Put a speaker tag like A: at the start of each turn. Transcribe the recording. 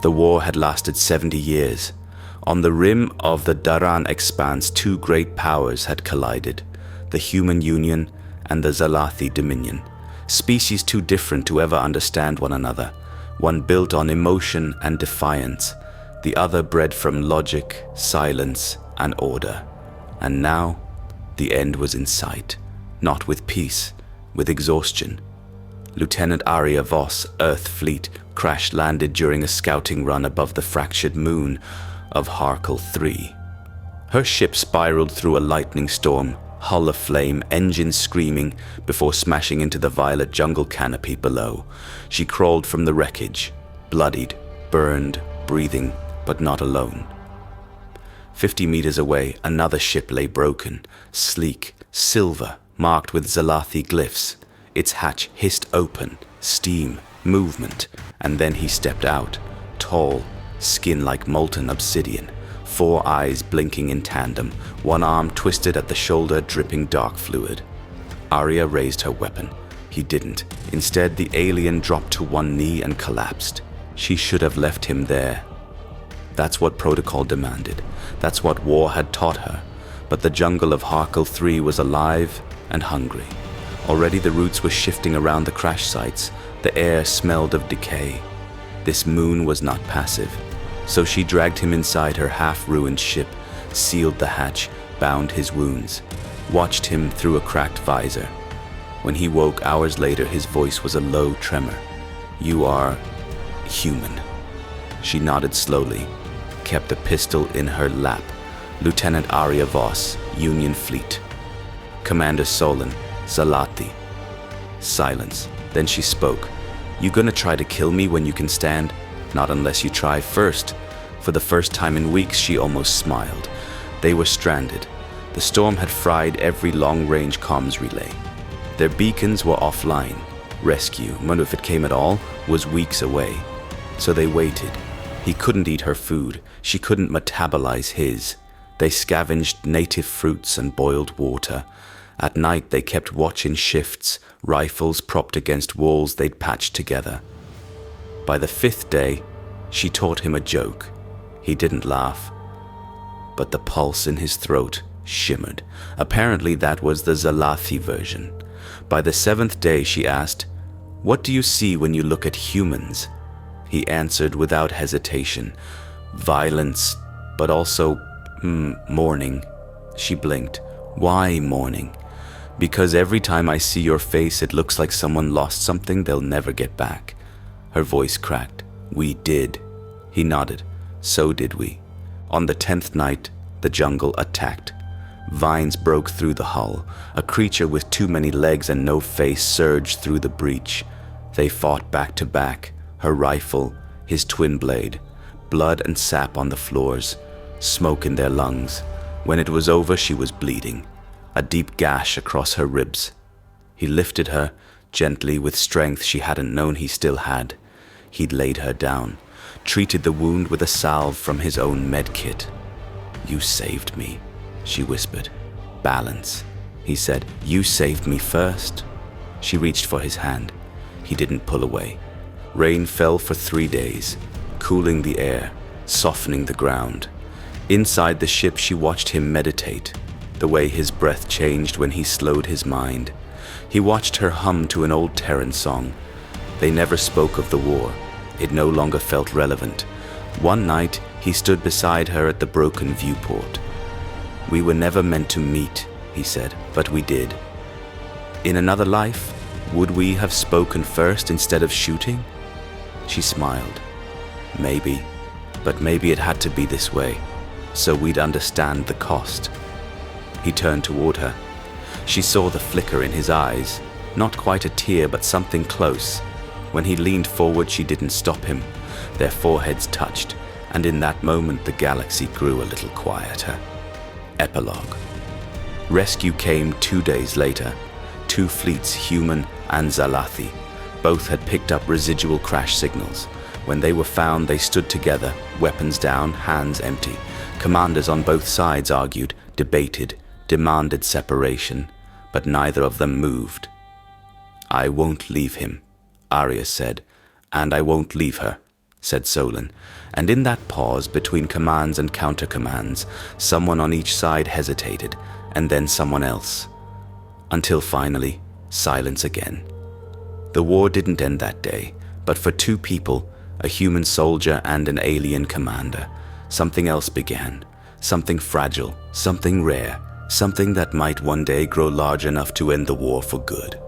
A: The war had lasted 70 years. On the rim of the Daran Expanse, two great powers had collided, the Human Union and the Zalathi Dominion. Species too different to ever understand one another, one built on emotion and defiance, the other bred from logic, silence, and order. And now, the end was in sight, not with peace, with exhaustion. Lieutenant Arya Voss' Earth fleet crash-landed during a scouting run above the fractured moon of Harkle 3. Her ship spiraled through a lightning storm, hull aflame, engines screaming, before smashing into the violet jungle canopy below. She crawled from the wreckage, bloodied, burned, breathing, but not alone. 50 meters away, another ship lay broken, sleek, silver, marked with Zalathi glyphs. Its hatch hissed open, steam, movement, and then he stepped out, tall, skin like molten obsidian, 4 eyes blinking in tandem, one arm twisted at the shoulder, dripping dark fluid. Arya raised her weapon. He didn't. Instead, the alien dropped to one knee and collapsed. She should have left him there. That's what protocol demanded. That's what war had taught her. But the jungle of Harkle 3 was alive and hungry. Already the roots were shifting around the crash sites. The air smelled of decay. This moon was not passive. So she dragged him inside her half-ruined ship, sealed the hatch, bound his wounds, watched him through a cracked visor. When he woke hours later, his voice was a low tremor. "You are human." She nodded slowly, kept the pistol in her lap. Lieutenant Arya Voss, Union Fleet. Commander Solon, Zalathi. Silence. Then she spoke. "You gonna try to kill me when you can stand? Not unless you try first." For the first time in weeks, she almost smiled. They were stranded. The storm had fried every long-range comms relay. Their beacons were offline. Rescue, if it came at all, was weeks away. So they waited. He couldn't eat her food. She couldn't metabolize his. They scavenged native fruits and boiled water. At night, they kept watch in shifts, rifles propped against walls they'd patched together. By the 5th day, she taught him a joke. He didn't laugh, but the pulse in his throat shimmered. Apparently that was the Zalathi version. By the 7th day, she asked, "What do you see when you look at humans?" He answered without hesitation, "Violence, but also, mourning." She blinked. "Why mourning?" "Because every time I see your face, it looks like someone lost something they'll never get back." Her voice cracked. "We did." He nodded. "So did we." On the 10th night, the jungle attacked. Vines broke through the hull. A creature with too many legs and no face surged through the breach. They fought back to back, her rifle, his twin blade. Blood and sap on the floors, smoke in their lungs. When it was over, she was bleeding, a deep gash across her ribs. He lifted her, gently, with strength she hadn't known he still had. He'd laid her down, treated the wound with a salve from his own med kit. "You saved me," she whispered. "Balance," he said. "You saved me first." She reached for his hand. He didn't pull away. Rain fell for 3 days, cooling the air, softening the ground. Inside the ship, she watched him meditate, the way his breath changed when he slowed his mind. He watched her hum to an old Terran song. They never spoke of the war. It no longer felt relevant. One night, he stood beside her at the broken viewport. "We were never meant to meet," he said, "but we did. In another life, would we have spoken first instead of shooting?" She smiled. "Maybe, but maybe it had to be this way, so we'd understand the cost." He turned toward her. She saw the flicker in his eyes, not quite a tear, but something close. When he leaned forward, she didn't stop him. Their foreheads touched, and in that moment the galaxy grew a little quieter. Epilogue. Rescue came 2 days later. 2 fleets, human and Zalathi. Both had picked up residual crash signals. When they were found, they stood together, weapons down, hands empty. Commanders on both sides argued, debated, demanded separation, but neither of them moved. "I won't leave him," Arya said, "and I won't leave her. said Solon, and in that pause between commands and counter-commands, someone on each side hesitated, and then someone else. Until finally, silence again. The war didn't end that day, but for two people, a human soldier and an alien commander, something else began. Something fragile, something rare, something that might one day grow large enough to end the war for good.